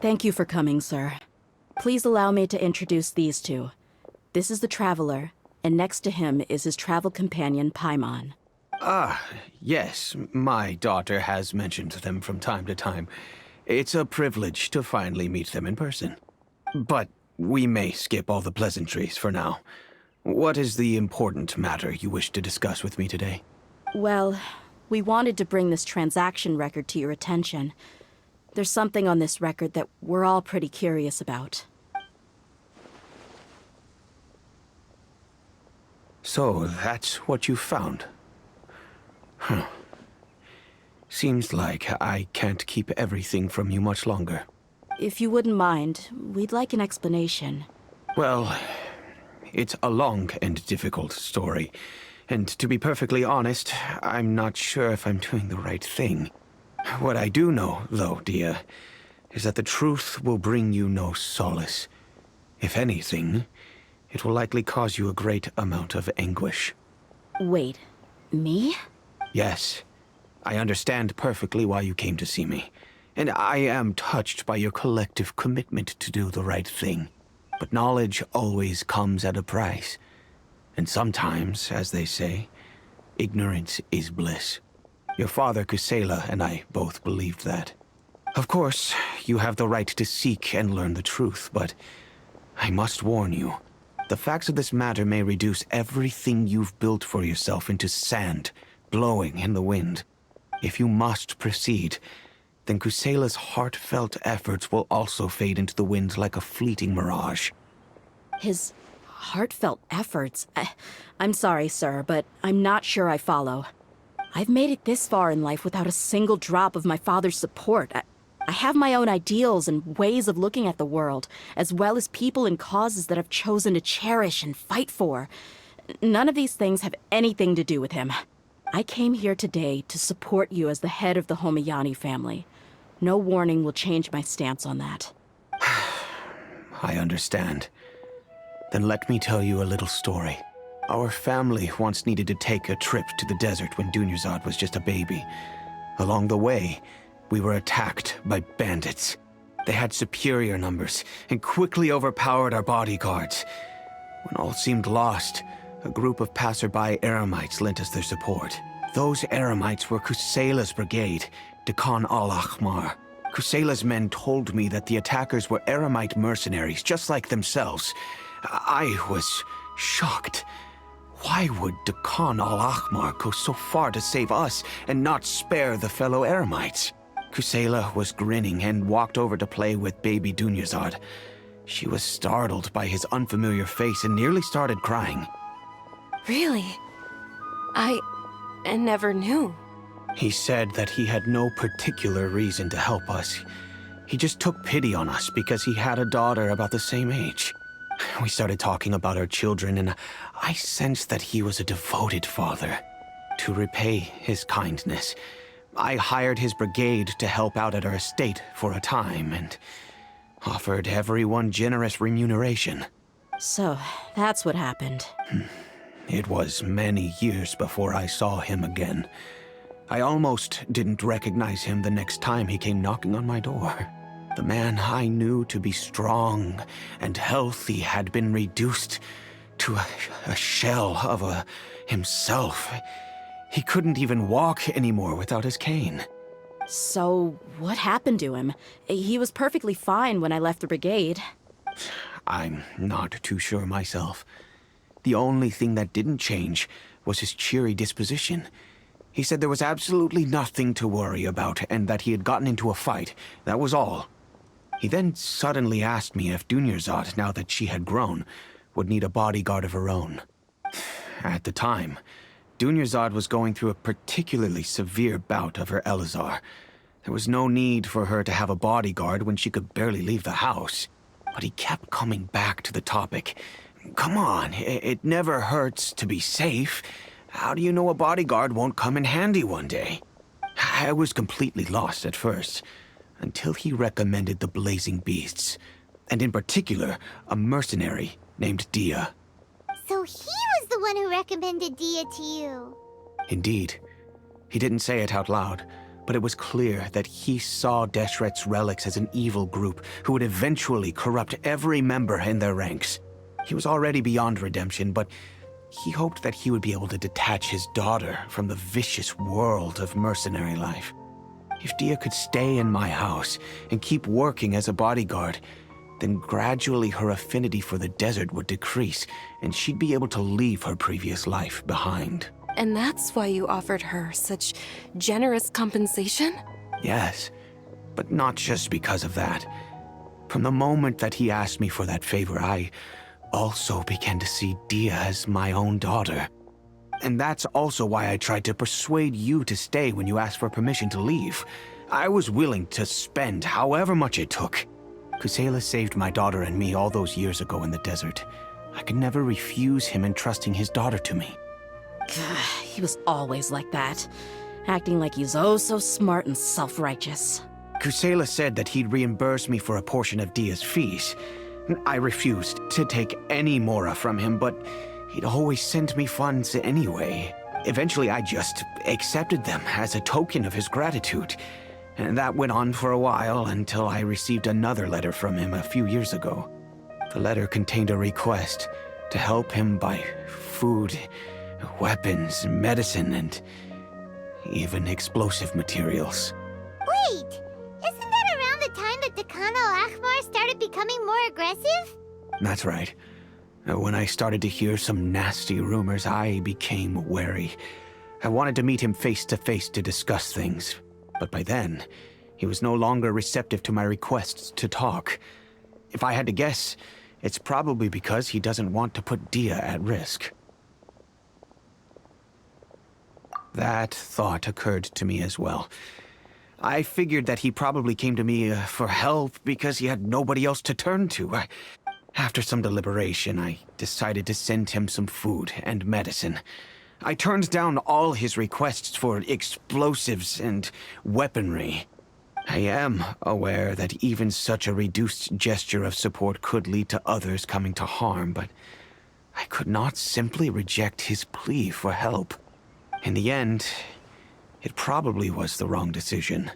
Thank you for coming, sir. Please allow me to introduce these two. This is the Traveler, and next to him is his travel companion, Paimon. Ah, yes. My daughter has mentioned them from time to time. It's a privilege to finally meet them in person. But we may skip all the pleasantries for now. What is the important matter you wish to discuss with me today? Well, we wanted to bring this transaction record to your attention. There's something on this record that we're all pretty curious about. So, that's what you found? Huh. Seems like I can't keep everything from you much longer. If you wouldn't mind, we'd like an explanation. Well, it's a long and difficult story. And to be perfectly honest, I'm not sure if I'm doing the right thing. What I do know, though, Dia, is that the truth will bring you no solace. If anything, it will likely cause you a great amount of anguish. Wait, me? Yes, I understand perfectly why you came to see me. And I am touched by your collective commitment to do the right thing. But knowledge always comes at a price. And sometimes, as they say, ignorance is bliss. Your father, Kusela, and I both believed that. Of course, you have the right to seek and learn the truth, but I must warn you. The facts of this matter may reduce everything you've built for yourself into sand, blowing in the wind. If you must proceed, then Kusela's heartfelt efforts will also fade into the wind like a fleeting mirage. His heartfelt efforts? I'm sorry, sir, but I'm not sure I follow. I've made it this far in life without a single drop of my father's support. I have my own ideals and ways of looking at the world, as well as people and causes that I've chosen to cherish and fight for. None of these things have anything to do with him. I came here today to support you as the head of the Homayani family. No warning will change my stance on that. I understand. Then let me tell you a little story. Our family once needed to take a trip to the desert when Dunyarzad was just a baby. Along the way, we were attacked by bandits. They had superior numbers and quickly overpowered our bodyguards. When all seemed lost, a group of passerby Eremites lent us their support. Those Eremites were Kusela's brigade, Dekan al-Ahmar. Kusela's men told me that the attackers were Eremite mercenaries, just like themselves. I was shocked. Why would Dekan al-Ahmar go so far to save us and not spare the fellow Eremites? Kusela was grinning and walked over to play with baby Dunyarzad. She was startled by his unfamiliar face and nearly started crying. Really? I never knew. He said that he had no particular reason to help us. He just took pity on us because he had a daughter about the same age. We started talking about our children, and I sensed that he was a devoted father. To repay his kindness, I hired his brigade to help out at our estate for a time, and offered everyone generous remuneration. So, that's what happened. It was many years before I saw him again. I almost didn't recognize him the next time he came knocking on my door. The man I knew to be strong and healthy had been reduced to a shell of himself. He couldn't even walk anymore without his cane. So, what happened to him? He was perfectly fine when I left the brigade. I'm not too sure myself. The only thing that didn't change was his cheery disposition. He said there was absolutely nothing to worry about and that he had gotten into a fight. That was all. He then suddenly asked me if Dunyarzad, now that she had grown, would need a bodyguard of her own. At the time, Dunyarzad was going through a particularly severe bout of her Elazar. There was no need for her to have a bodyguard when she could barely leave the house. But he kept coming back to the topic. Come on, it never hurts to be safe. How do you know a bodyguard won't come in handy one day? I was completely lost at first, until he recommended the Blazing Beasts, and in particular, a mercenary named Dia. So he was the one who recommended Dia to you. Indeed. He didn't say it out loud, but it was clear that he saw Deshret's relics as an evil group who would eventually corrupt every member in their ranks. He was already beyond redemption, but he hoped that he would be able to detach his daughter from the vicious world of mercenary life. If Dia could stay in my house and keep working as a bodyguard, then gradually her affinity for the desert would decrease, and she'd be able to leave her previous life behind. And that's why you offered her such generous compensation? Yes, but not just because of that. From the moment that he asked me for that favor, I also began to see Dia as my own daughter. And that's also why I tried to persuade you to stay when you asked for permission to leave. I was willing to spend however much it took. Kusela saved my daughter and me all those years ago in the desert. I could never refuse him entrusting his daughter to me. He was always like that, acting like he's oh so smart and self-righteous. Kusela said that he'd reimburse me for a portion of Dia's fees. I refused to take any mora from him, but he'd always send me funds anyway. Eventually, I just accepted them as a token of his gratitude. And that went on for a while until I received another letter from him a few years ago. The letter contained a request to help him buy food, weapons, medicine, and even explosive materials. Wait! Isn't that around the time that Dakan al-Ahmar started becoming more aggressive? That's right. When I started to hear some nasty rumors, I became wary. I wanted to meet him face to face to discuss things. But by then, he was no longer receptive to my requests to talk. If I had to guess, it's probably because he doesn't want to put Dia at risk. That thought occurred to me as well. I figured that he probably came to me for help because he had nobody else to turn to. After some deliberation, I decided to send him some food and medicine. I turned down all his requests for explosives and weaponry. I am aware that even such a reduced gesture of support could lead to others coming to harm, but I could not simply reject his plea for help. In the end, it probably was the wrong decision.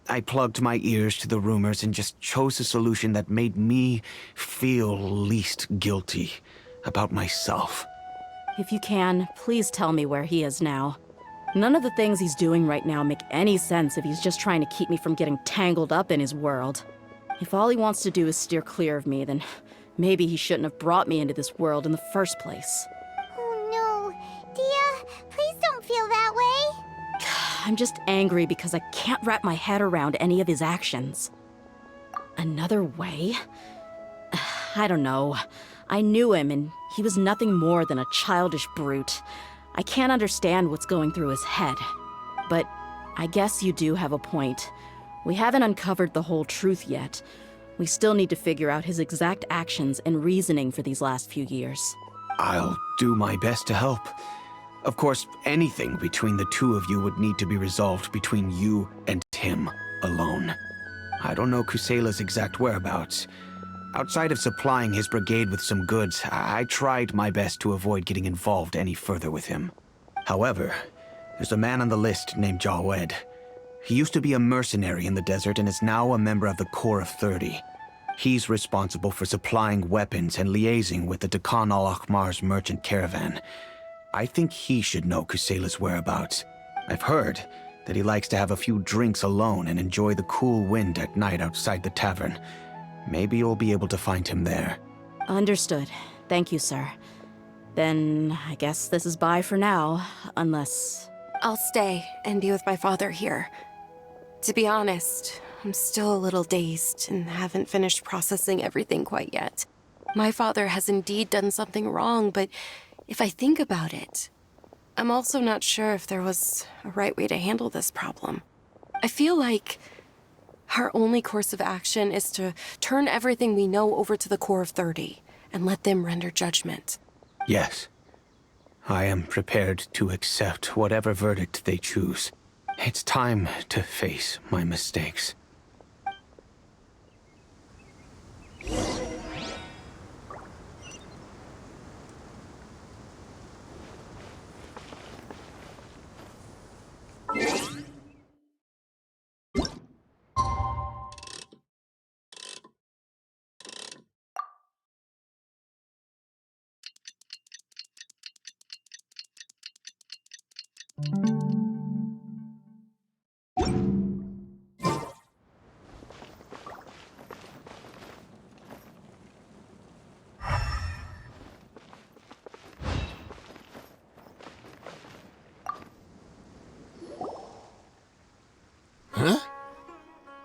I plugged my ears to the rumors and just chose a solution that made me feel least guilty about myself. If you can, please tell me where he is now. None of the things he's doing right now make any sense if he's just trying to keep me from getting tangled up in his world. If all he wants to do is steer clear of me, then maybe he shouldn't have brought me into this world in the first place. Oh no. Dia, please don't feel that way. I'm just angry because I can't wrap my head around any of his actions. Another way? I don't know. I knew him, and he was nothing more than a childish brute. I can't understand what's going through his head. But I guess you do have a point. We haven't uncovered the whole truth yet. We still need to figure out his exact actions and reasoning for these last few years. I'll do my best to help. Of course, anything between the two of you would need to be resolved between you and him alone. I don't know Kusela's exact whereabouts. Outside of supplying his brigade with some goods, I tried my best to avoid getting involved any further with him. However, there's a man on the list named Jawed. He used to be a mercenary in the desert and is now a member of the Corps of 30. He's responsible for supplying weapons and liaising with the Dakan al-Ahmar's merchant caravan. I think he should know Kusela's whereabouts. I've heard that he likes to have a few drinks alone and enjoy the cool wind at night outside the tavern. Maybe you'll be able to find him there. Understood. Thank you, sir. Then I guess this is bye for now, unless... I'll stay and be with my father here. To be honest, I'm still a little dazed and haven't finished processing everything quite yet. My father has indeed done something wrong, but if I think about it, I'm also not sure if there was a right way to handle this problem. I feel like our only course of action is to turn everything we know over to the Corps of 30 and let them render judgment. Yes. I am prepared to accept whatever verdict they choose. It's time to face my mistakes.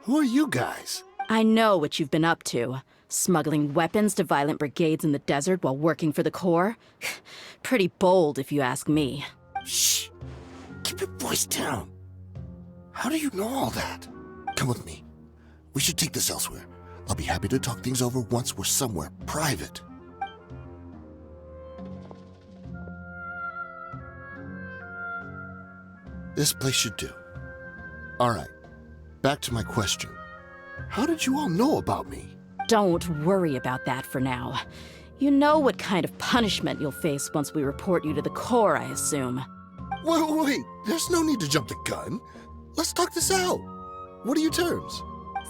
Who are you guys? I know what you've been up to. Smuggling weapons to violent brigades in the desert while working for the Corps? Pretty bold, if you ask me. Shh! Keep your voice down. How do you know all that? Come with me. We should take this elsewhere. I'll be happy to talk things over once we're somewhere private. This place should do. All right, back to my question. How did you all know about me? Don't worry about that for now. You know what kind of punishment you'll face once we report you to the Corps, I assume. Wait, there's no need to jump the gun. Let's talk this out. What are your terms?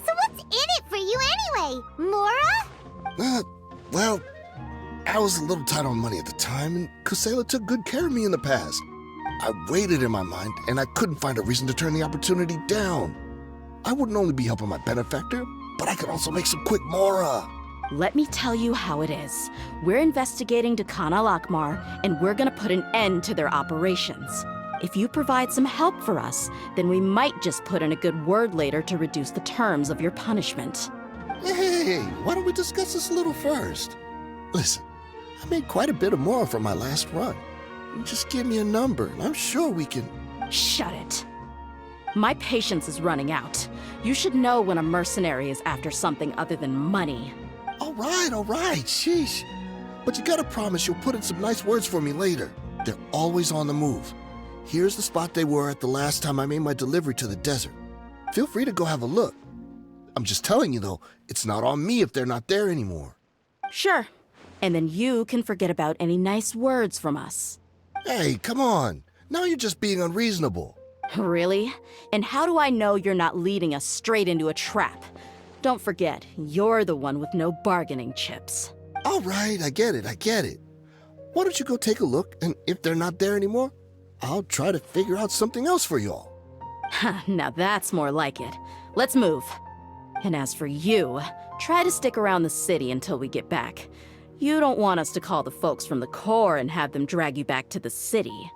So what's in it for you anyway, Mora? Well, I was a little tight on money at the time, and Kusela took good care of me in the past. I weighed it in my mind, and I couldn't find a reason to turn the opportunity down. I wouldn't only be helping my benefactor, but I could also make some quick Mora. Let me tell you how it is. We're investigating Dakan al-Akmar, and we're gonna put an end to their operations. If you provide some help for us, then we might just put in a good word later to reduce the terms of your punishment. Hey, why don't we discuss this a little first? Listen, I made quite a bit of Mora from my last run. Just give me a number, and I'm sure we can... Shut it. My patience is running out. You should know when a mercenary is after something other than money. All right, sheesh. But you gotta promise you'll put in some nice words for me later. They're always on the move. Here's the spot they were at the last time I made my delivery to the desert. Feel free to go have a look. I'm just telling you, though, it's not on me if they're not there anymore. Sure. And then you can forget about any nice words from us. Hey, come on. Now you're just being unreasonable. Really? And how do I know you're not leading us straight into a trap? Don't forget, you're the one with no bargaining chips. All right, I get it. Why don't you go take a look, and if they're not there anymore, I'll try to figure out something else for y'all. Now that's more like it. Let's move. And as for you, try to stick around the city until we get back. You don't want us to call the folks from the Corps and have them drag you back to the city.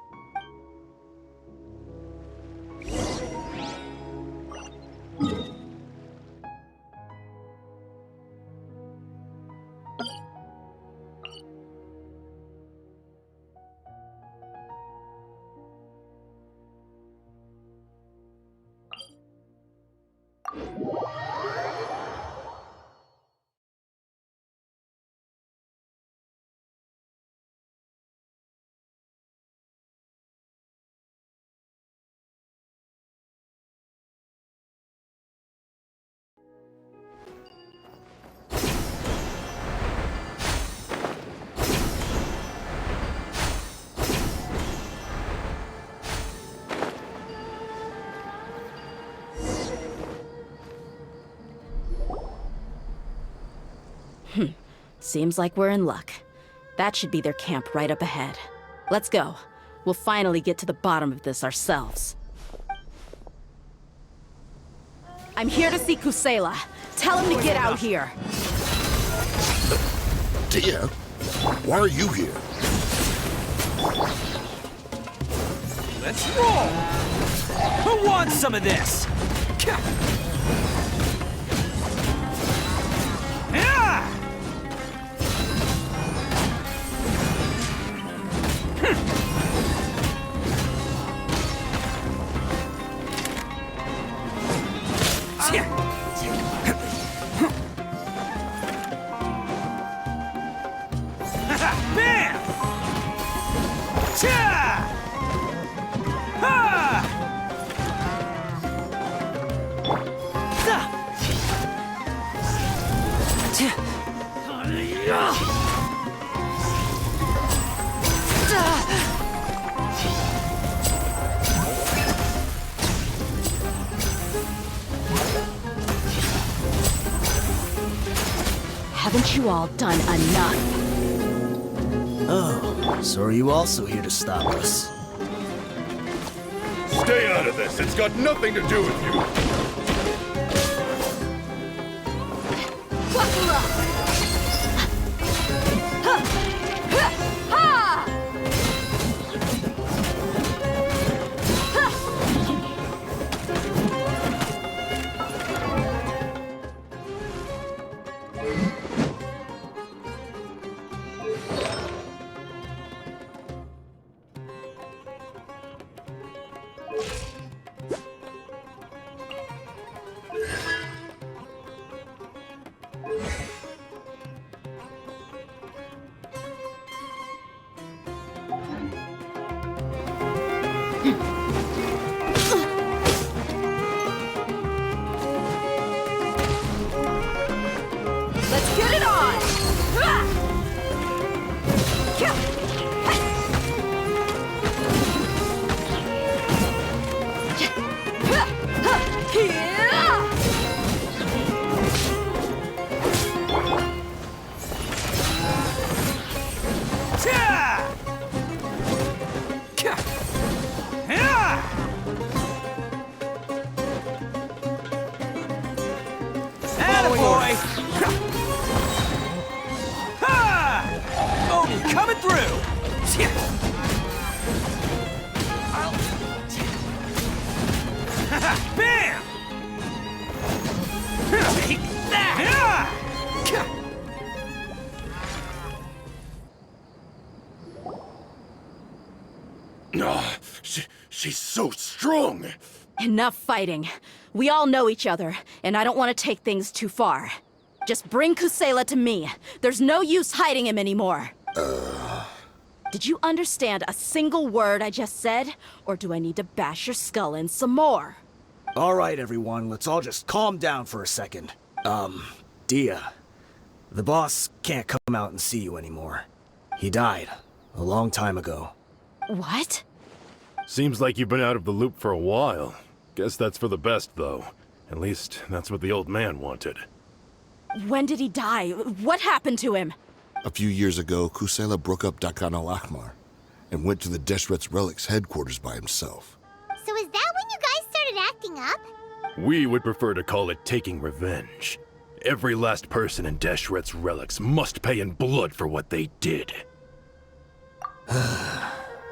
Seems like we're in luck. That should be their camp right up ahead. Let's go. We'll finally get to the bottom of this ourselves. I'm here to see Kusela. Tell him to get out here. Tia, why are you here? Let's roll! Who wants some of this? Yeah! Bam! Cha! Ha! Haven't you all done enough? Oh, so are you also here to stop us? Stay out of this. It's got nothing to do with you. Buckle up! Ha! Let's get it on! Attaboy! Ha! Odin coming through! Bam! Take that! She's so strong. Enough fighting. We all know each other, and I don't want to take things too far. Just bring Kusela to me. There's no use hiding him anymore. Did you understand a single word I just said? Or do I need to bash your skull in some more? All right, everyone, let's all just calm down for a second. Dia, the boss can't come out and see you anymore. He died a long time ago. What? Seems like you've been out of the loop for a while. Guess that's for the best, though. At least, that's what the old man wanted. When did he die? What happened to him? A few years ago, Kusela broke up Dakan al-Ahmar and went to the Deshret's Relics headquarters by himself. So is that when you guys started acting up? We would prefer to call it taking revenge. Every last person in Deshret's Relics must pay in blood for what they did.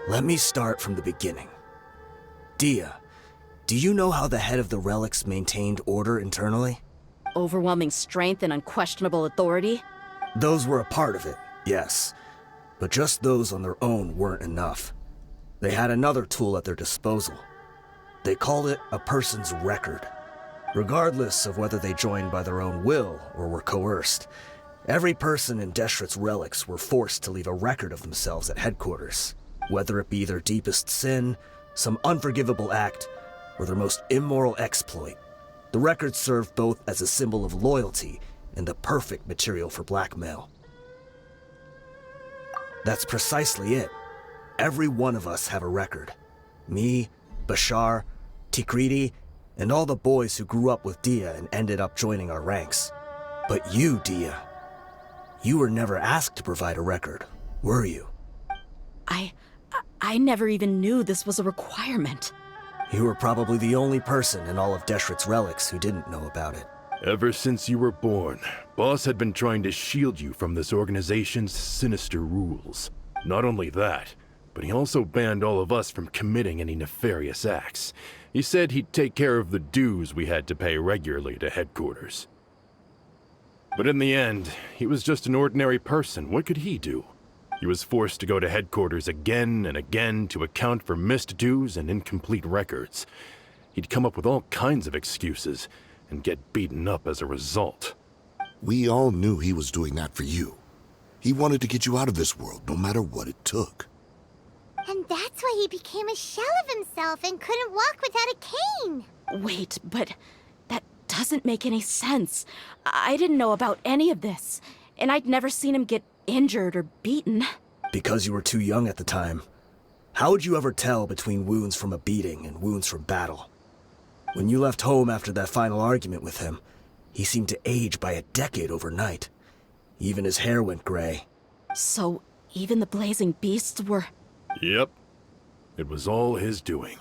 Let me start from the beginning. Dia, do you know how the head of the Relics maintained order internally? Overwhelming strength and unquestionable authority? Those were a part of it, yes. But just those on their own weren't enough. They had another tool at their disposal. They called it a person's record. Regardless of whether they joined by their own will or were coerced, every person in Deshret's Relics were forced to leave a record of themselves at headquarters, whether it be their deepest sin, some unforgivable act, or their most immoral exploit. The record served both as a symbol of loyalty and the perfect material for blackmail. That's precisely it. Every one of us have a record. Me, Bashar, Tikriti, and all the boys who grew up with Dia and ended up joining our ranks. But you, Dia, you were never asked to provide a record, were you? I never even knew this was a requirement. You were probably the only person in all of Deshret's Relics who didn't know about it. Ever since you were born, Boss had been trying to shield you from this organization's sinister rules. Not only that, but he also banned all of us from committing any nefarious acts. He said he'd take care of the dues we had to pay regularly to headquarters. But in the end, he was just an ordinary person. What could he do? He was forced to go to headquarters again and again to account for missed dues and incomplete records. He'd come up with all kinds of excuses and get beaten up as a result. We all knew he was doing that for you. He wanted to get you out of this world, no matter what it took. And that's why he became a shell of himself and couldn't walk without a cane. Wait, but that doesn't make any sense. I didn't know about any of this, and I'd never seen him get injured or beaten. Because you were too young at the time. How would you ever tell between wounds from a beating and wounds from battle? When you left home after that final argument with him, he seemed to age by a decade overnight. Even his hair went gray. So, even the blazing beasts were... Yep. It was all his doing.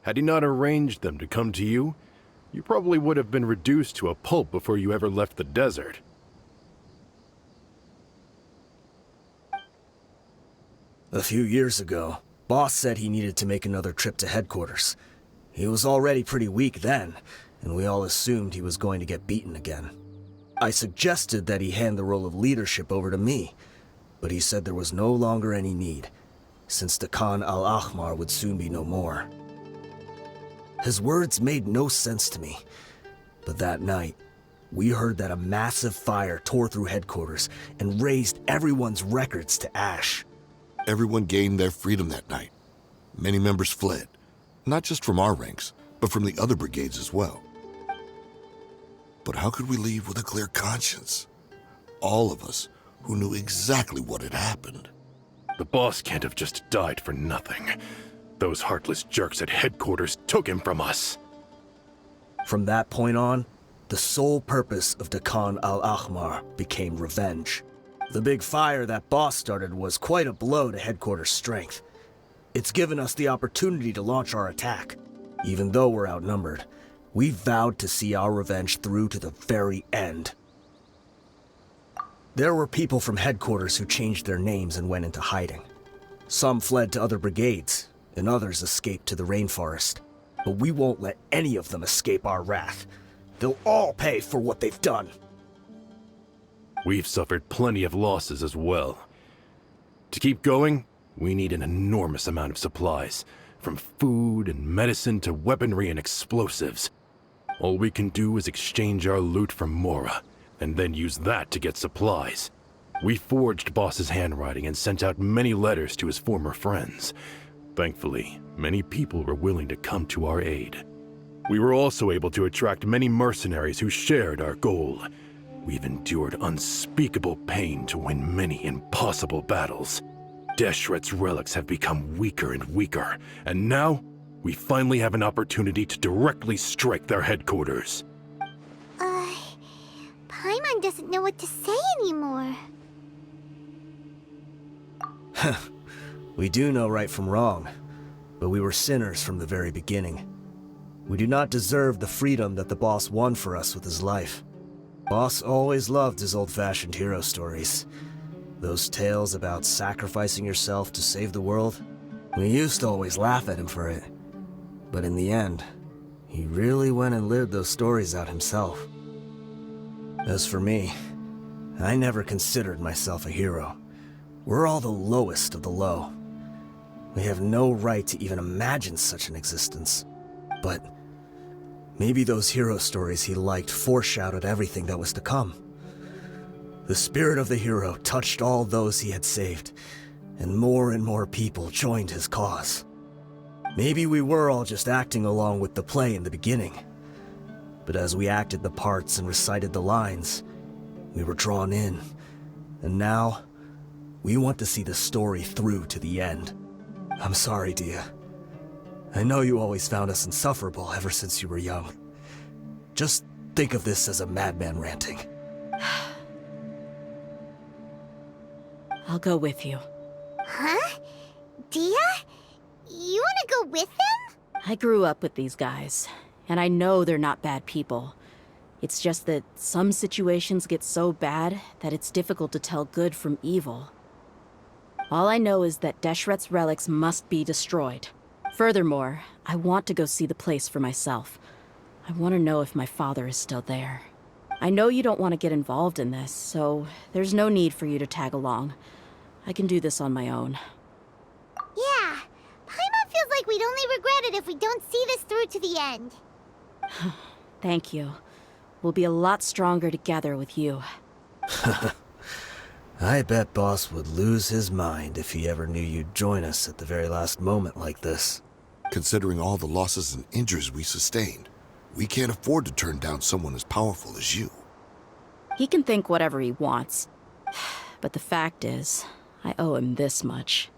Had he not arranged them to come to you, you probably would have been reduced to a pulp before you ever left the desert. A few years ago, Boss said he needed to make another trip to headquarters. He was already pretty weak then, and we all assumed he was going to get beaten again. I suggested that he hand the role of leadership over to me, but he said there was no longer any need, since the Khan al-Ahmar would soon be no more. His words made no sense to me, but that night, we heard that a massive fire tore through headquarters and razed everyone's records to ash. Everyone gained their freedom that night. Many members fled, not just from our ranks, but from the other brigades as well. But how could we leave with a clear conscience? All of us who knew exactly what had happened. The boss can't have just died for nothing. Those heartless jerks at headquarters took him from us. From that point on, the sole purpose of Dakan al-Ahmar became revenge. The big fire that boss started was quite a blow to headquarters' strength. It's given us the opportunity to launch our attack. Even though we're outnumbered, we vowed to see our revenge through to the very end. There were people from headquarters who changed their names and went into hiding. Some fled to other brigades, and others escaped to the rainforest. But we won't let any of them escape our wrath. They'll all pay for what they've done. We've suffered plenty of losses as well. To keep going, we need an enormous amount of supplies, from food and medicine to weaponry and explosives. All we can do is exchange our loot from Mora, and then use that to get supplies. We forged Boss's handwriting and sent out many letters to his former friends. Thankfully, many people were willing to come to our aid. We were also able to attract many mercenaries who shared our goal. We've endured unspeakable pain to win many impossible battles. Deshret's relics have become weaker and weaker, and now we finally have an opportunity to directly strike their headquarters. Paimon doesn't know what to say anymore. We do know right from wrong, but we were sinners from the very beginning. We do not deserve the freedom that the boss won for us with his life. Boss always loved his old-fashioned hero stories. Those tales about sacrificing yourself to save the world. We used to always laugh at him for it. But in the end, he really went and lived those stories out himself. As for me, I never considered myself a hero. We're all the lowest of the low. We have no right to even imagine such an existence. But maybe those hero stories he liked foreshadowed everything that was to come. The spirit of the hero touched all those he had saved, and more people joined his cause. Maybe we were all just acting along with the play in the beginning. But as we acted the parts and recited the lines, we were drawn in. And now, we want to see the story through to the end. I'm sorry, Dia. I know you always found us insufferable ever since you were young. Just think of this as a madman ranting. I'll go with you. Huh? Dia? You want to go with them? I grew up with these guys, and I know they're not bad people. It's just that some situations get so bad that it's difficult to tell good from evil. All I know is that Deshret's relics must be destroyed. Furthermore, I want to go see the place for myself. I want to know if my father is still there. I know you don't want to get involved in this, so there's no need for you to tag along. I can do this on my own. Yeah. Paimon feels like we'd only regret it if we don't see this through to the end. Thank you. We'll be a lot stronger together with you. I bet Boss would lose his mind if he ever knew you'd join us at the very last moment like this. Considering all the losses and injuries we sustained, we can't afford to turn down someone as powerful as you. He can think whatever he wants. But the fact is, I owe him this much.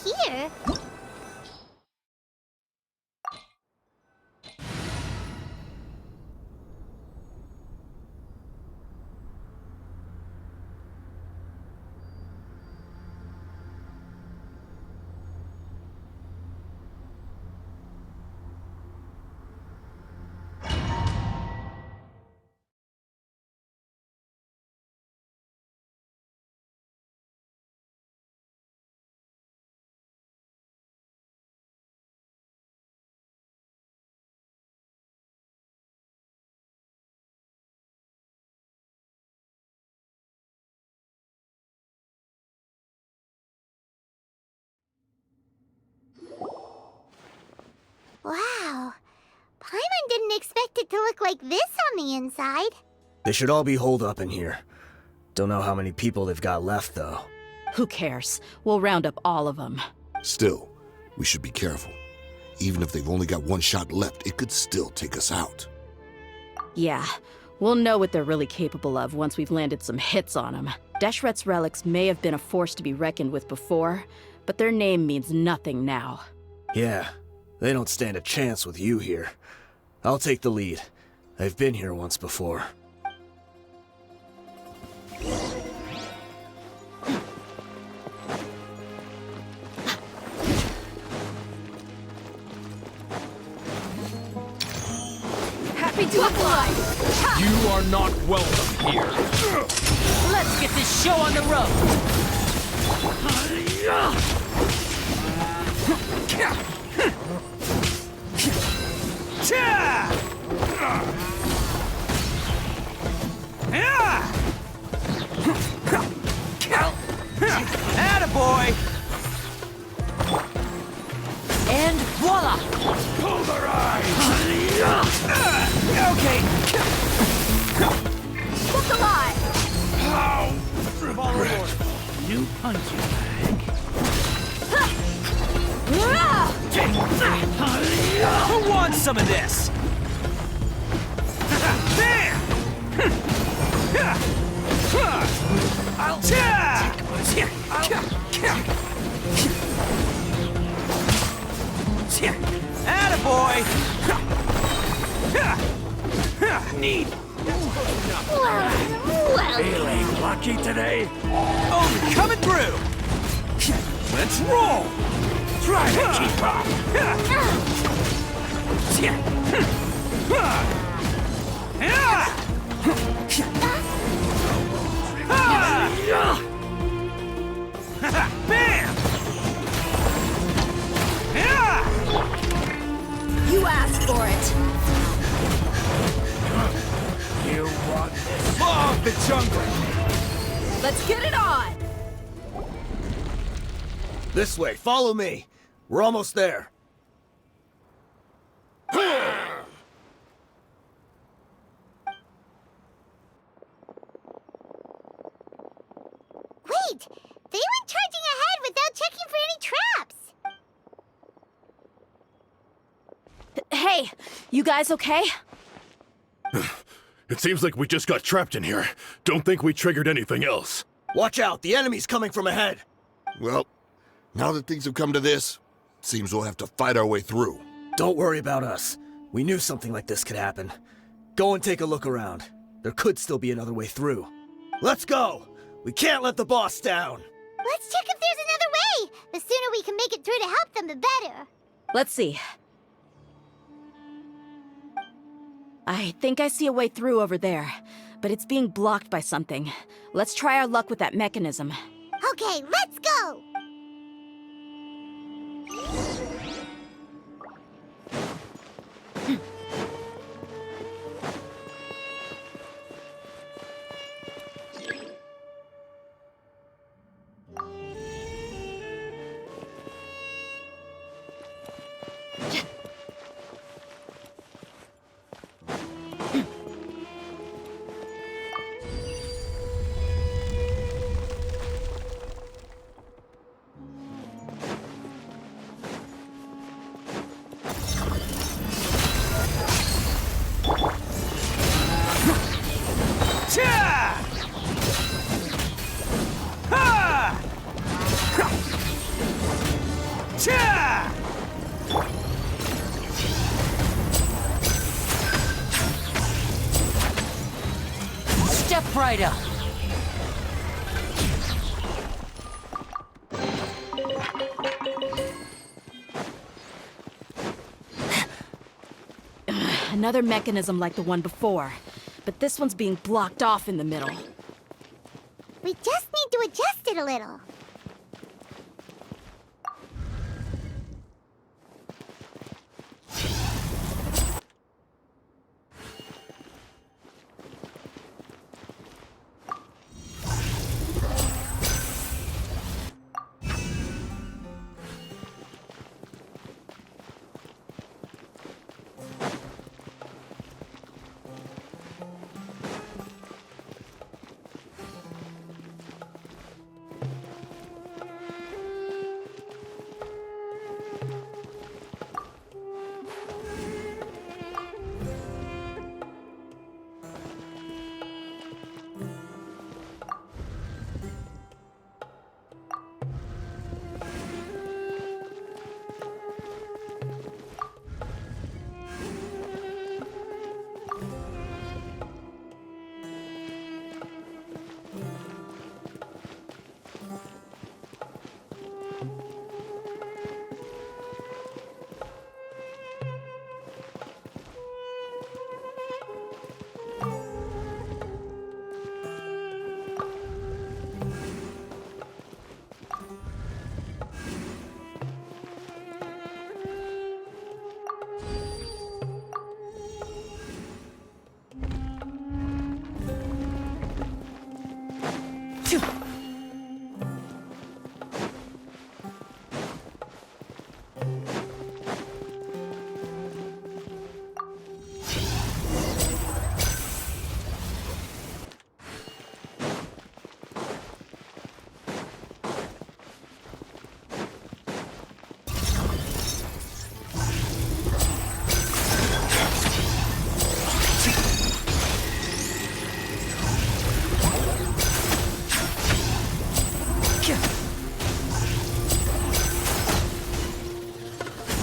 here. Wow. Paimon didn't expect it to look like this on the inside. They should all be holed up in here. Don't know how many people they've got left, though. Who cares? We'll round up all of them. Still, we should be careful. Even if they've only got one shot left, it could still take us out. Yeah, we'll know what they're really capable of once we've landed some hits on them. Deshret's relics may have been a force to be reckoned with before, but their name means nothing now. Yeah, they don't stand a chance with you here. I'll take the lead. I've been here once before. Happy to oblige! You are not welcome here. Let's get this show on the road! Attaboy! And voila! Okay. Look alive! New punching bag. Who wants some of this? Bam! I'll Attaboy! Neat. Feeling lucky today? Oh, coming through! Let's roll! Try to keep up! Bam! You asked for it! You want this? Law of the jungle! Let's get it on! This way, follow me. We're almost there. Wait! They went charging ahead without checking for any traps! Hey, you guys okay? It seems like we just got trapped in here. Don't think we triggered anything else. Watch out, the enemy's coming from ahead. Well, now that things have come to this, it seems we'll have to fight our way through. Don't worry about us. We knew something like this could happen. Go and take a look around. There could still be another way through. Let's go! We can't let the boss down! Let's check if there's another way! The sooner we can make it through to help them, the better. Let's see. I think I see a way through over there, but it's being blocked by something. Let's try our luck with that mechanism. Okay, let's go! Step right up. Another mechanism like the one before, but this one's being blocked off in the middle. We just need to adjust it a little.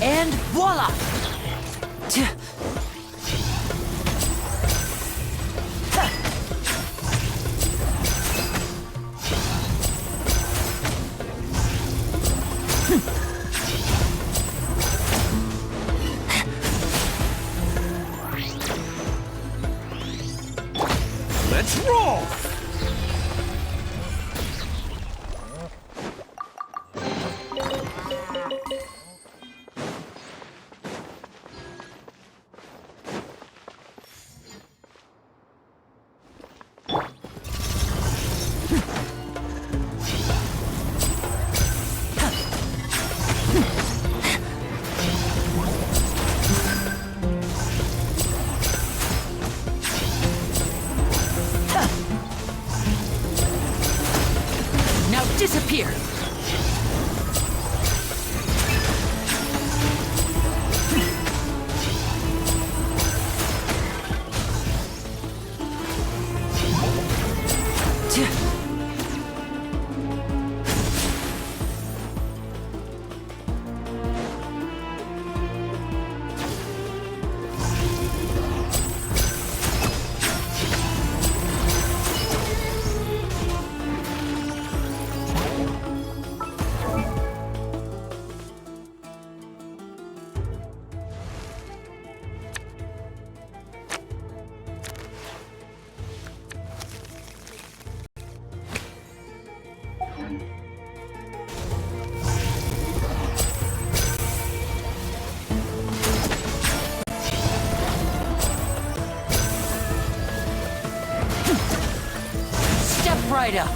And voila! Let's roll! Now disappear! Step right up!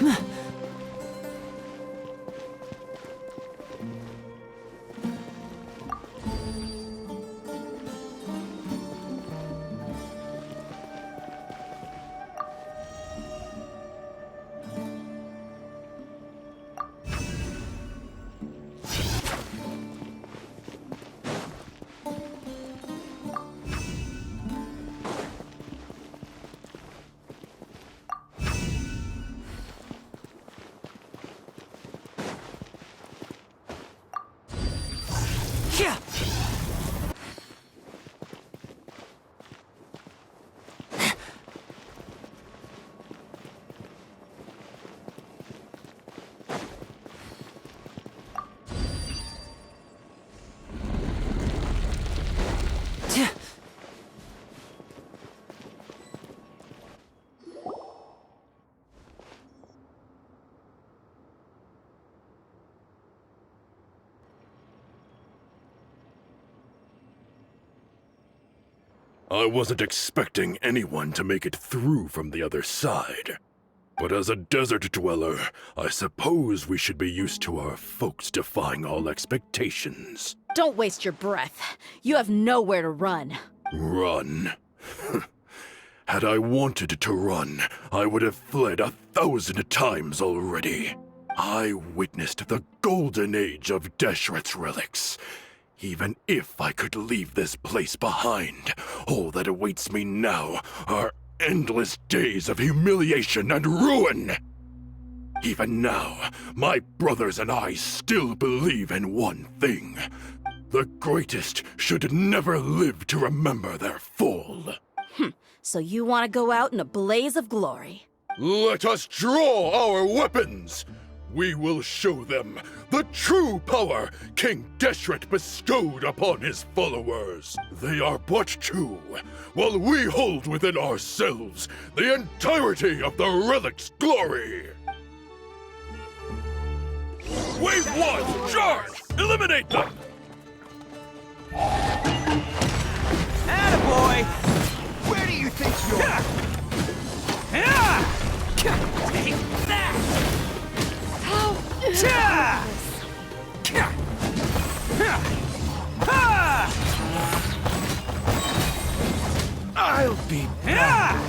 Yeah. I wasn't expecting anyone to make it through from the other side. But as a desert dweller, I suppose we should be used to our folks defying all expectations. Don't waste your breath. You have nowhere to run. Run? Had I wanted to run, I would have fled 1,000 times already. I witnessed the golden age of Deshret's relics. Even if I could leave this place behind, all that awaits me now are endless days of humiliation and ruin. Even now, my brothers and I still believe in one thing. The greatest should never live to remember their fall. So you want to go out in a blaze of glory. Let us draw our weapons! We will show them the true power King Deshret bestowed upon his followers. They are but two, while we hold within ourselves the entirety of the relic's glory. Wave 1, charge! Eliminate them! Attaboy! Where do you think you're... Take that! I'll be back.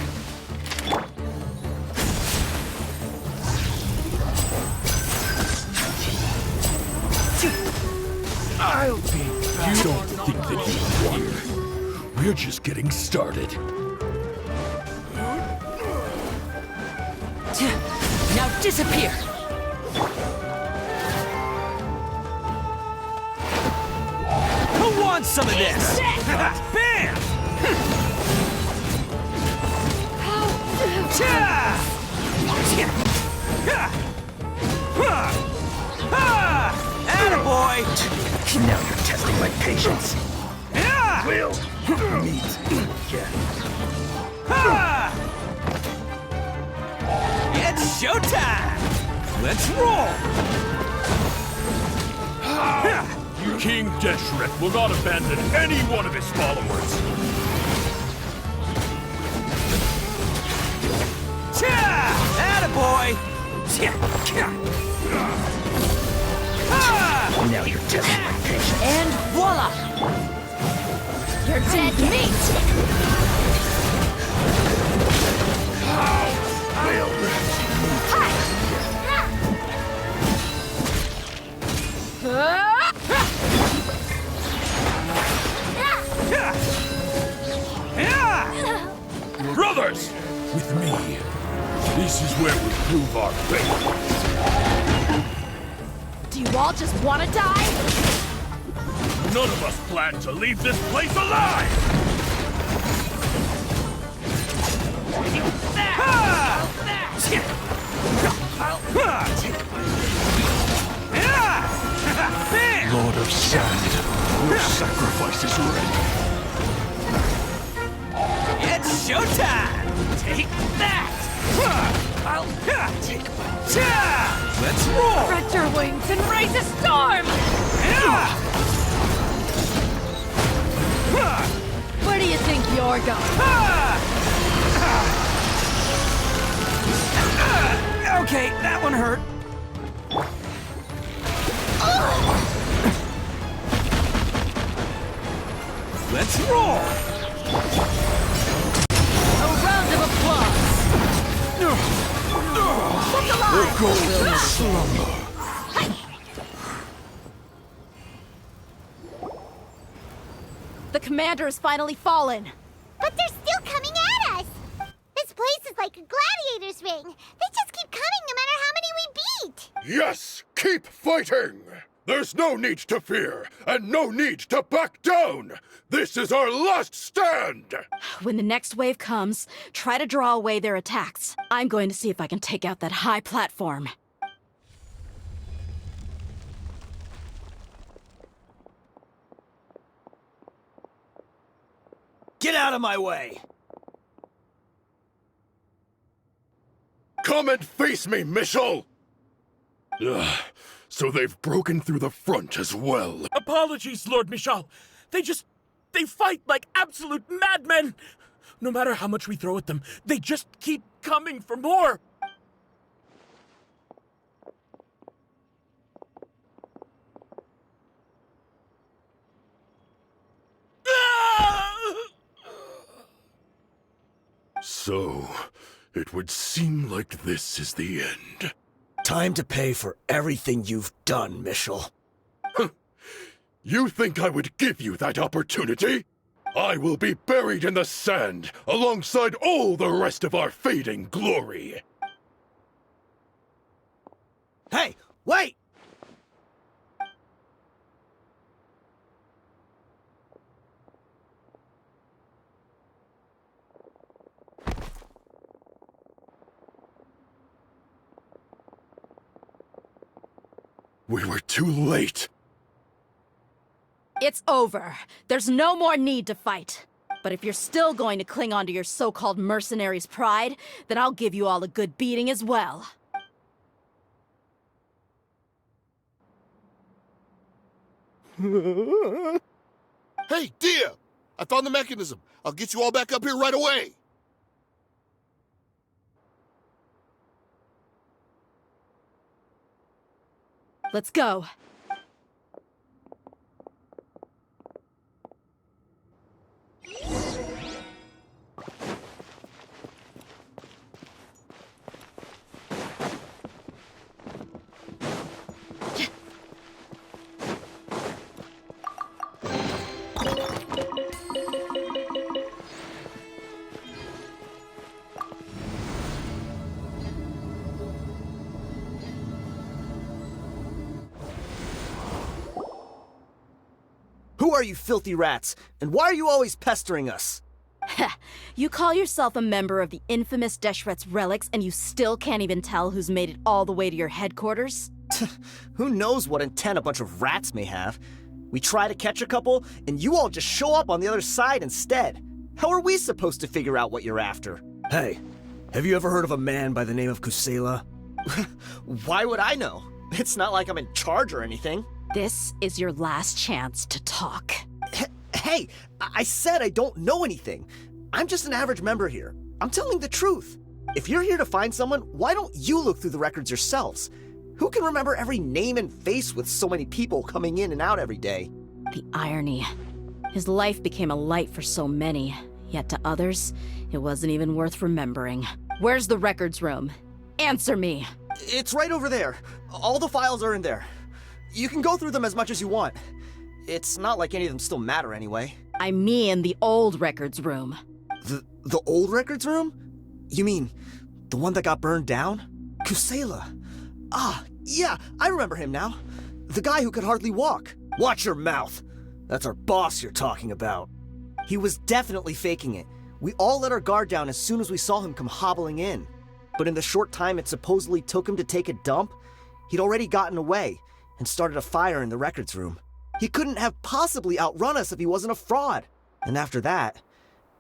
I'll be back. You don't think that you're here. We're just getting started. Now disappear! Who wants some of this? Bam! Attaboy! Now you're testing my patience. We'll meet again. It's showtime! Let's roll! King Deshret will not abandon any one of his followers. Attaboy! Now you're testing my patience. And voila! You're dead meat! Brothers! With me, this is where we prove our faith. Do you all just want to die? None of us plan to leave this place alive! Lord of Sand, your sacrifice is ready. It's showtime! Take that! I'll take my... Let's roll! Spread your wings and raise a storm! Where do you think you're going? Okay, that one hurt. Let's roll! A round of applause. The golden slumber. The commander has finally fallen. But they're still coming at us! This place is like a gladiator's ring. They just keep coming no matter how many we beat! Yes! Keep fighting! There's no need to fear, and no need to back down! This is our last stand! When the next wave comes, try to draw away their attacks. I'm going to see if I can take out that high platform. Get out of my way! Come and face me, Michel! Ugh, so they've broken through the front as well. Apologies, Lord Michal. They fight like absolute madmen. No matter how much we throw at them, they just keep coming for more. So, it would seem like this is the end. Time to pay for everything you've done, Michel. You think I would give you that opportunity? I will be buried in the sand alongside all the rest of our fading glory. Hey, wait! We were too late. It's over. There's no more need to fight. But if you're still going to cling on to your so-called mercenary's pride, then I'll give you all a good beating as well. Hey, Dia! I found the mechanism. I'll get you all back up here right away. Let's go. Who are you filthy rats? And why are you always pestering us? You call yourself a member of the infamous Deshret's relics, and you still can't even tell who's made it all the way to your headquarters? Who knows what intent a bunch of rats may have? We try to catch a couple, and you all just show up on the other side instead. How are we supposed to figure out what you're after? Hey, have you ever heard of a man by the name of Kusela? Why would I know? It's not like I'm in charge or anything. This is your last chance to talk. Hey, I said I don't know anything. I'm just an average member here. I'm telling the truth. If you're here to find someone, why don't you look through the records yourselves? Who can remember every name and face with so many people coming in and out every day? The irony. His life became a light for so many, yet to others, it wasn't even worth remembering. Where's the records room? Answer me! It's right over there. All the files are in there. You can go through them as much as you want. It's not like any of them still matter anyway. I mean the old records room. The old records room? You mean the one that got burned down? Kusela. Ah, yeah, I remember him now. The guy who could hardly walk. Watch your mouth. That's our boss you're talking about. He was definitely faking it. We all let our guard down as soon as we saw him come hobbling in. But in the short time it supposedly took him to take a dump, he'd already gotten away and started a fire in the records room. He couldn't have possibly outrun us if he wasn't a fraud. And after that,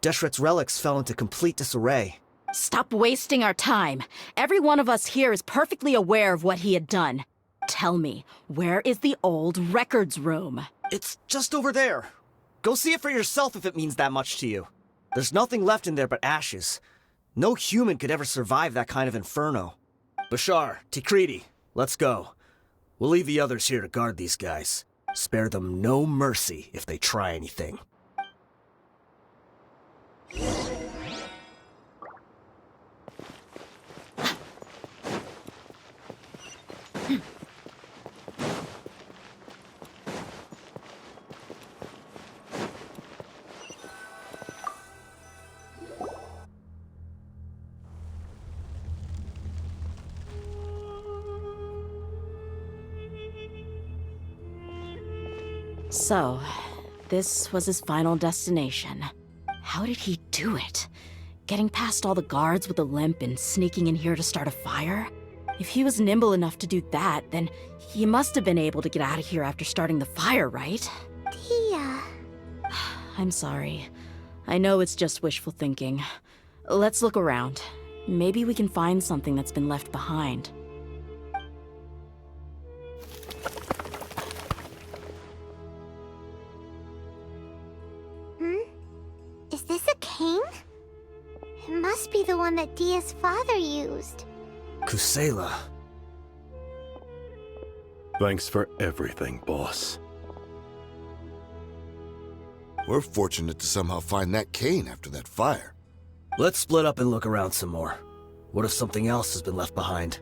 Deshret's relics fell into complete disarray. Stop wasting our time. Every one of us here is perfectly aware of what he had done. Tell me, where is the old records room? It's just over there. Go see it for yourself if it means that much to you. There's nothing left in there but ashes. No human could ever survive that kind of inferno. Bashar, Tikriti, let's go. We'll leave the others here to guard these guys. Spare them no mercy if they try anything. So, this was his final destination. How did he do it? Getting past all the guards with a limp and sneaking in here to start a fire? If he was nimble enough to do that, then he must have been able to get out of here after starting the fire, right? Tia... I'm sorry. I know it's just wishful thinking. Let's look around. Maybe we can find something that's been left behind. Is this a cane? It must be the one that Dia's father used. Kusela. Thanks for everything, boss. We're fortunate to somehow find that cane after that fire. Let's split up and look around some more. What if something else has been left behind?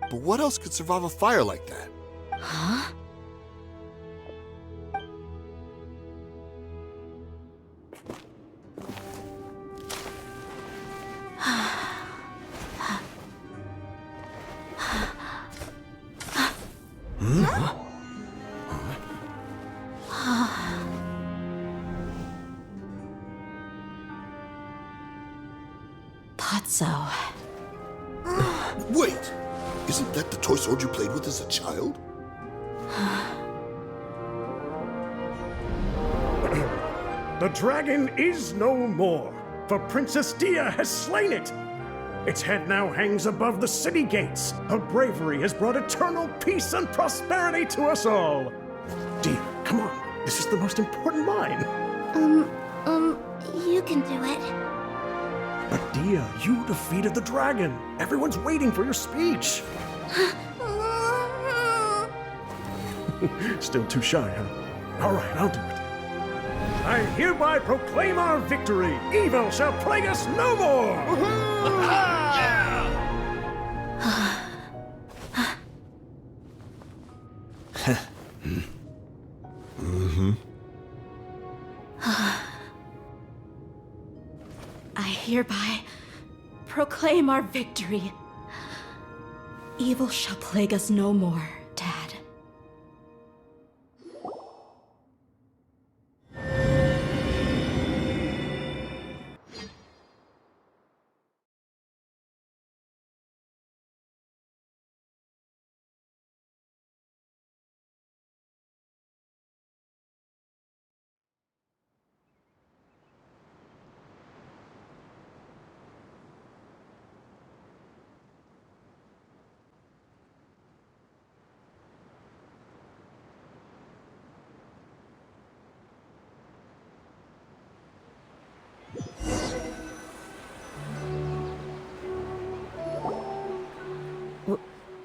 But what else could survive a fire like that? Huh? Patso. Wait! Isn't that the toy sword you played with as a child? The dragon is no more, for Princess Dia has slain it. Its head now hangs above the city gates. Her bravery has brought eternal peace and prosperity to us all. Dia, come on. This is the most important line. You can do it. But Dia, you defeated the dragon. Everyone's waiting for your speech. Still too shy, huh? All right, I'll do it. I hereby proclaim our victory. Evil shall plague us no more. I hereby proclaim our victory. Evil shall plague us no more, Dad.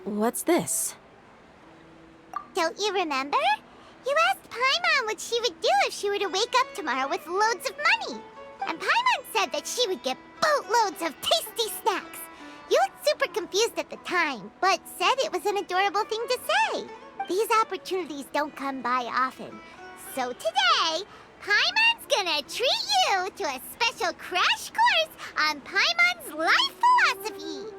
What's this? Don't you remember? You asked Paimon what she would do if she were to wake up tomorrow with loads of money. And Paimon said that she would get boatloads of tasty snacks. You looked super confused at the time, but said it was an adorable thing to say. These opportunities don't come by often. So today, Paimon's gonna treat you to a special crash course on Paimon's life philosophy.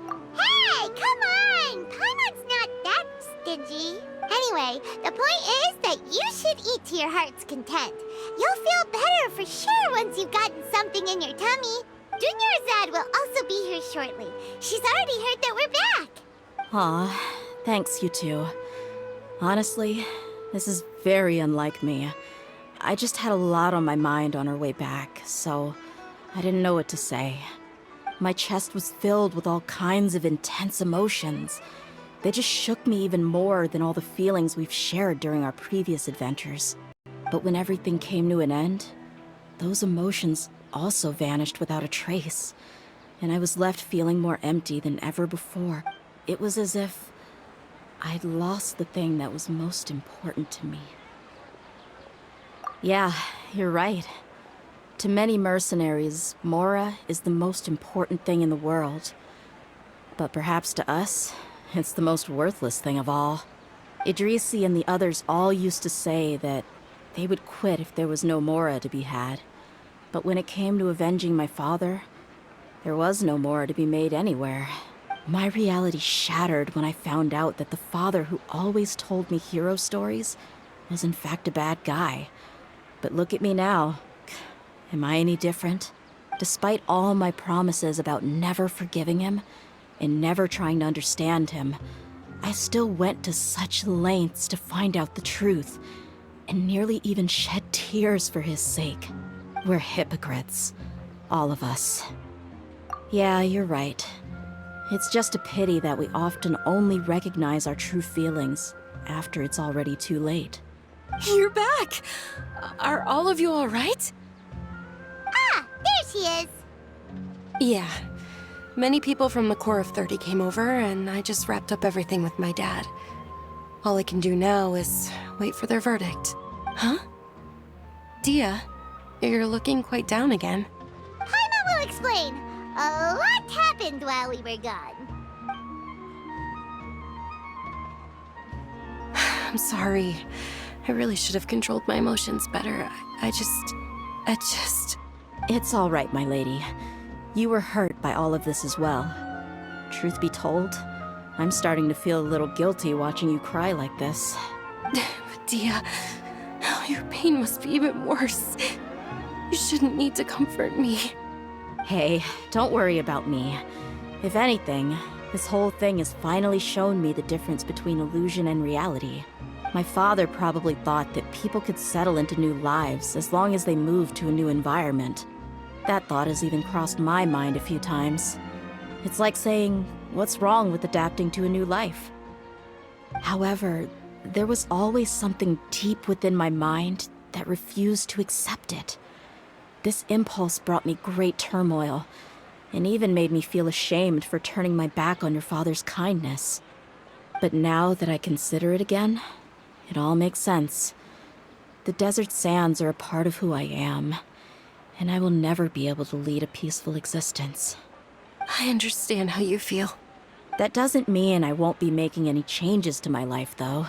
Hey, come on! Paimon's not that stingy. Anyway, the point is that you should eat to your heart's content. You'll feel better for sure once you've gotten something in your tummy. Dunyarzad will also be here shortly. She's already heard that we're back. Aw, thanks, you two. Honestly, this is very unlike me. I just had a lot on my mind on our way back, so I didn't know what to say. My chest was filled with all kinds of intense emotions. They just shook me even more than all the feelings we've shared during our previous adventures. But when everything came to an end, those emotions also vanished without a trace. and I was left feeling more empty than ever before. It was as if I'd lost the thing that was most important to me. Yeah, you're right. To many mercenaries, Mora is the most important thing in the world. But perhaps to us, it's the most worthless thing of all. Idrisi and the others all used to say that they would quit if there was no Mora to be had. But when it came to avenging my father, there was no Mora to be made anywhere. My reality shattered when I found out that the father who always told me hero stories was in fact a bad guy. But look at me now. Am I any different? Despite all my promises about never forgiving him and never trying to understand him, I still went to such lengths to find out the truth, and nearly even shed tears for his sake. We're hypocrites. All of us. Yeah, you're right. It's just a pity that we often only recognize our true feelings after it's already too late. You're back! Are all of you alright? Ah, there she is. Yeah. Many people from the Corps of 30 came over, and I just wrapped up everything with my dad. All I can do now is wait for their verdict. Huh? Dia, you're looking quite down again. Paimon will explain. A lot happened while we were gone. I'm sorry. I really should have controlled my emotions better. I just... It's all right, my lady. You were hurt by all of this as well. Truth be told, I'm starting to feel a little guilty watching you cry like this. But Dia, your pain must be even worse. You shouldn't need to comfort me. Hey, don't worry about me. If anything, this whole thing has finally shown me the difference between illusion and reality. My father probably thought that people could settle into new lives as long as they moved to a new environment. That thought has even crossed my mind a few times. It's like saying, what's wrong with adapting to a new life? However, there was always something deep within my mind that refused to accept it. This impulse brought me great turmoil, and even made me feel ashamed for turning my back on your father's kindness. But now that I consider it again, it all makes sense. The desert sands are a part of who I am, and I will never be able to lead a peaceful existence. I understand how you feel. That doesn't mean I won't be making any changes to my life, though.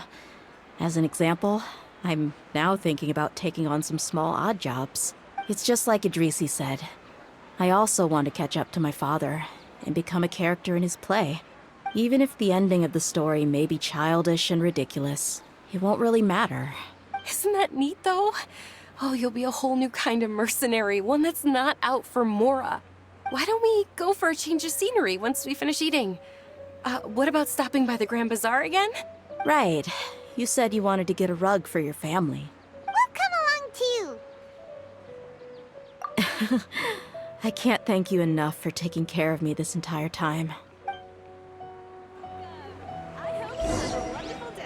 As an example, I'm now thinking about taking on some small odd jobs. It's just like Idrisi said. I also want to catch up to my father and become a character in his play. Even if the ending of the story may be childish and ridiculous, it won't really matter. Isn't that neat, though? Oh, you'll be a whole new kind of mercenary, one that's not out for Mora. Why don't we go for a change of scenery once we finish eating? What about stopping by the Grand Bazaar again? Right. You said you wanted to get a rug for your family. We'll come along too. I can't thank you enough for taking care of me this entire time. I hope you have a wonderful day.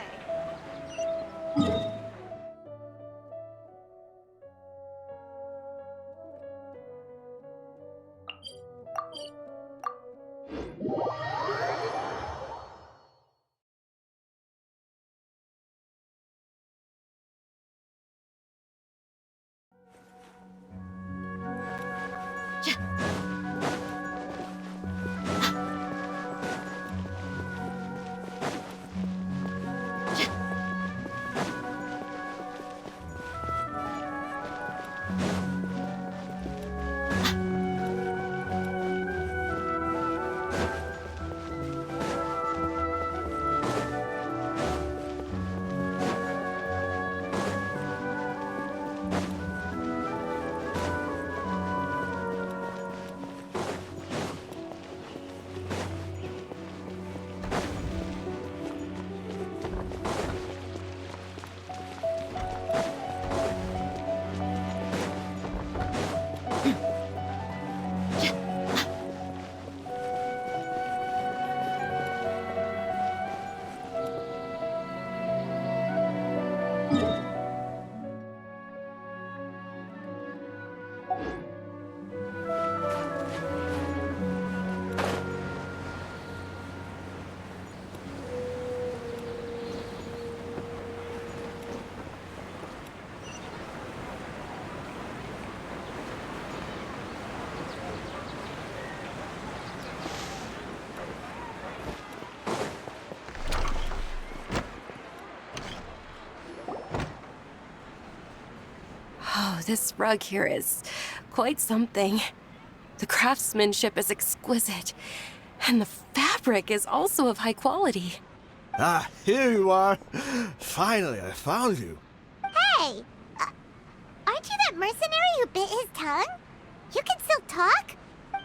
This rug here is quite something. The craftsmanship is exquisite, and the fabric is also of high quality. Ah, here you are. Finally, I found you. Hey! Aren't you that mercenary who bit his tongue? You can still talk?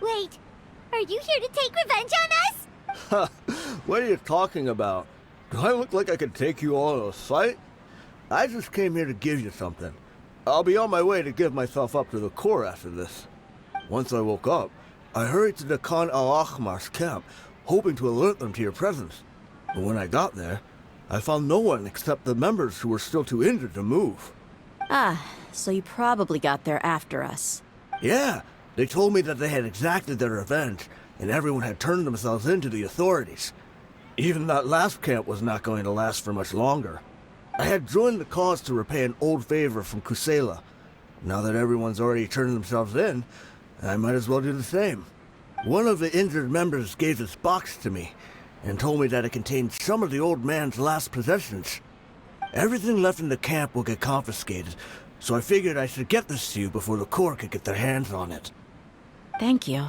Wait, are you here to take revenge on us? What are you talking about? Do I look like I could take you all in a fight? I just came here to give you something. I'll be on my way to give myself up to the Corps after this. Once I woke up, I hurried to the Khan al-Ahmar's camp, hoping to alert them to your presence. But when I got there, I found no one except the members who were still too injured to move. Ah, so you probably got there after us. Yeah, they told me that they had exacted their revenge, and everyone had turned themselves in to the authorities. Even that last camp was not going to last for much longer. I had joined the cause to repay an old favor from Kusela. Now that everyone's already turned themselves in, I might as well do the same. One of the injured members gave this box to me, and told me that it contained some of the old man's last possessions. Everything left in the camp will get confiscated, so I figured I should get this to you before the Corps could get their hands on it. Thank you.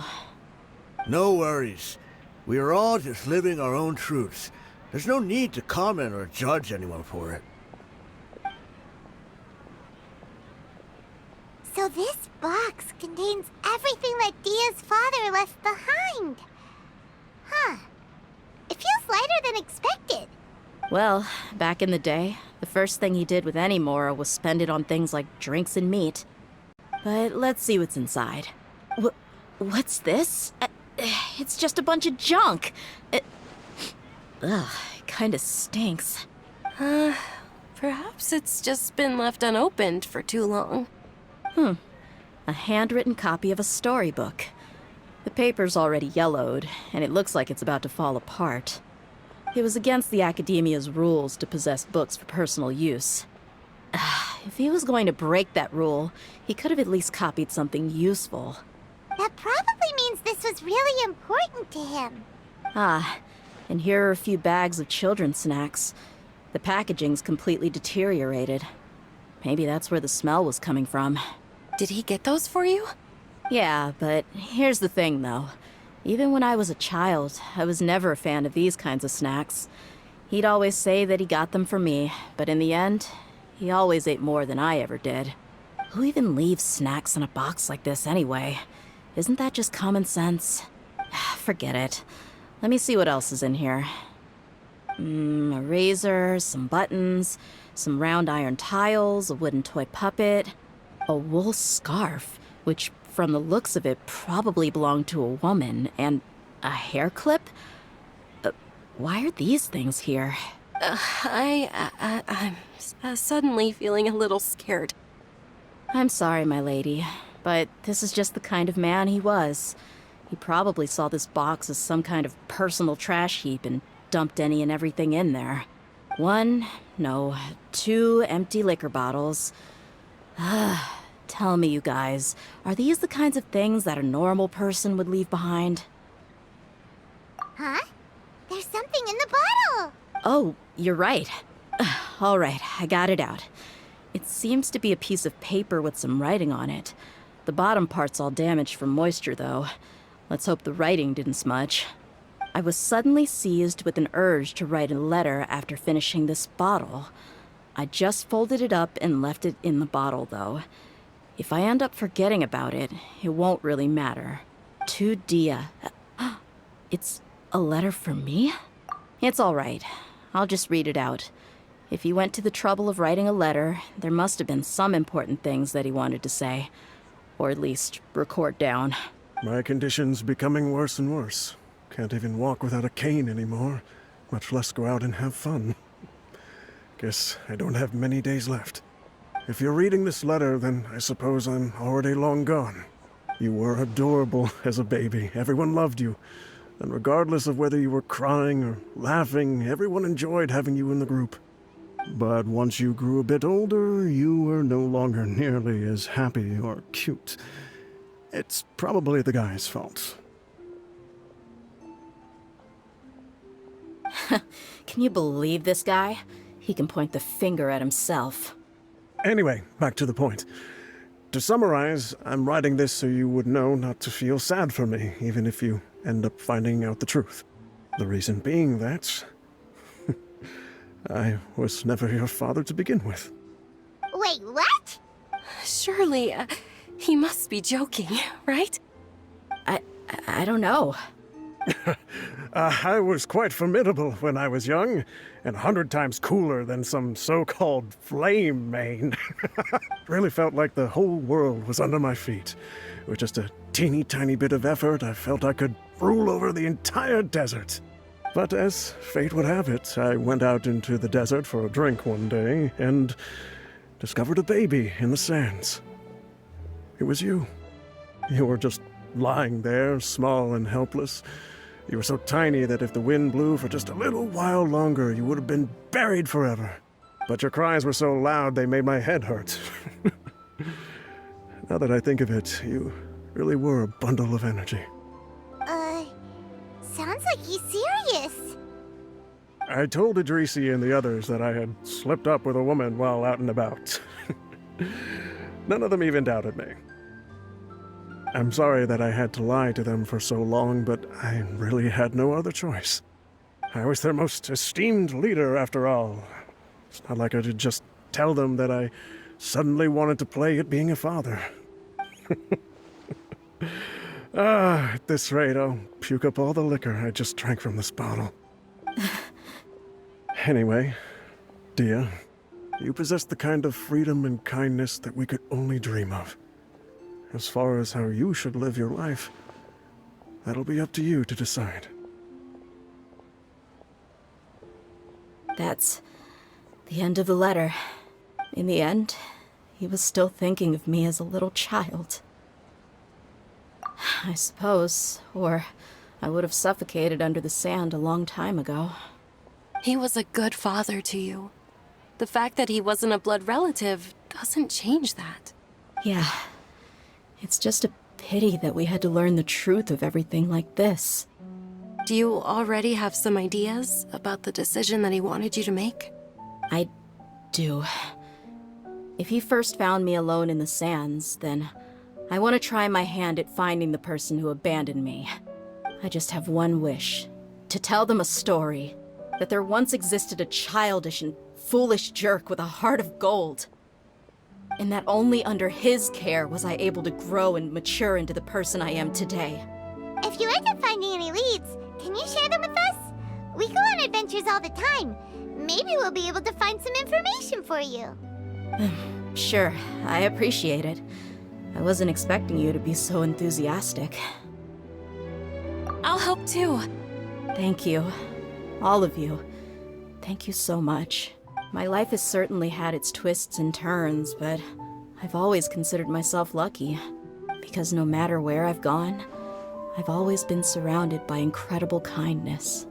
No worries. We are all just living our own truths. There's no need to comment or judge anyone for it. So this box contains everything that Dia's father left behind. Huh. It feels lighter than expected. Well, back in the day, the first thing he did with any Mora was spend it on things like drinks and meat. But let's see what's inside. What's this? It's just a bunch of junk. It kinda stinks. Perhaps it's just been left unopened for too long. A handwritten copy of a storybook. The paper's already yellowed, and it looks like it's about to fall apart. It was against the Academia's rules to possess books for personal use. If he was going to break that rule, he could have at least copied something useful. That probably means this was really important to him. Ah, and here are a few bags of children's snacks. The packaging's completely deteriorated. Maybe that's where the smell was coming from. Did he get those for you? Yeah, but here's the thing, though. Even when I was a child, I was never a fan of these kinds of snacks. He'd always say that he got them for me, but in the end, he always ate more than I ever did. Who even leaves snacks in a box like this anyway? Isn't that just common sense? Forget it. Let me see what else is in here. A razor, some buttons, some round iron tiles, a wooden toy puppet, a wool scarf, which from the looks of it probably belonged to a woman, and a hair clip? Why are these things here? I'm suddenly feeling a little scared. I'm sorry, my lady, but this is just the kind of man he was. He probably saw this box as some kind of personal trash heap and dumped any and everything in there. 2 empty liquor bottles. Tell me, you guys, are these the kinds of things that a normal person would leave behind? Huh? There's something in the bottle! Oh, you're right. All right, I got it out. It seems to be a piece of paper with some writing on it. The bottom part's all damaged from moisture, though. Let's hope the writing didn't smudge. I was suddenly seized with an urge to write a letter after finishing this bottle. I just folded it up and left it in the bottle, though. If I end up forgetting about it, it won't really matter. To Dia. It's a letter for me? It's all right. I'll just read it out. If he went to the trouble of writing a letter, there must have been some important things that he wanted to say. Or at least record down. My condition's becoming worse and worse. Can't even walk without a cane anymore, much less go out and have fun. Guess I don't have many days left. If you're reading this letter, then I suppose I'm already long gone. You were adorable as a baby. Everyone loved you. And regardless of whether you were crying or laughing, everyone enjoyed having you in the group. But once you grew a bit older, you were no longer nearly as happy or cute. It's probably the guy's fault. Can you believe this guy? He can point the finger at himself. Anyway, back to the point. To summarize, I'm writing this so you would know not to feel sad for me, even if you end up finding out the truth. The reason being that I was never your father to begin with. Wait, what? Surely, he must be joking, right? I don't know. I was quite formidable when I was young, and 100 times cooler than some so-called flame main. Really felt like the whole world was under my feet. With just a teeny tiny bit of effort, I felt I could rule over the entire desert. But as fate would have it, I went out into the desert for a drink one day, and discovered a baby in the sands. It was you. You were just lying there, small and helpless. You were so tiny that if the wind blew for just a little while longer, you would have been buried forever. But your cries were so loud they made my head hurt. Now that I think of it, you really were a bundle of energy. Sounds like he's serious. I told Idrisi and the others that I had slipped up with a woman while out and about. None of them even doubted me. I'm sorry that I had to lie to them for so long, but I really had no other choice. I was their most esteemed leader, after all. It's not like I could just tell them that I suddenly wanted to play at being a father. At this rate, I'll puke up all the liquor I just drank from this bottle. Anyway, Dia, you possess the kind of freedom and kindness that we could only dream of. As far as how you should live your life, that'll be up to you to decide. That's the end of the letter. In the end, he was still thinking of me as a little child. I suppose, or I would have suffocated under the sand a long time ago. He was a good father to you. The fact that he wasn't a blood relative doesn't change that. Yeah. It's just a pity that we had to learn the truth of everything like this. Do you already have some ideas about the decision that he wanted you to make? I do. If he first found me alone in the sands, then I want to try my hand at finding the person who abandoned me. I just have one wish. To tell them a story. That there once existed a childish and foolish jerk with a heart of gold. And that only under his care was I able to grow and mature into the person I am today. If you end up finding any leads, can you share them with us? We go on adventures all the time. Maybe we'll be able to find some information for you. Sure, I appreciate it. I wasn't expecting you to be so enthusiastic. I'll help too. Thank you. All of you. Thank you so much. My life has certainly had its twists and turns, but I've always considered myself lucky. Because no matter where I've gone, I've always been surrounded by incredible kindness.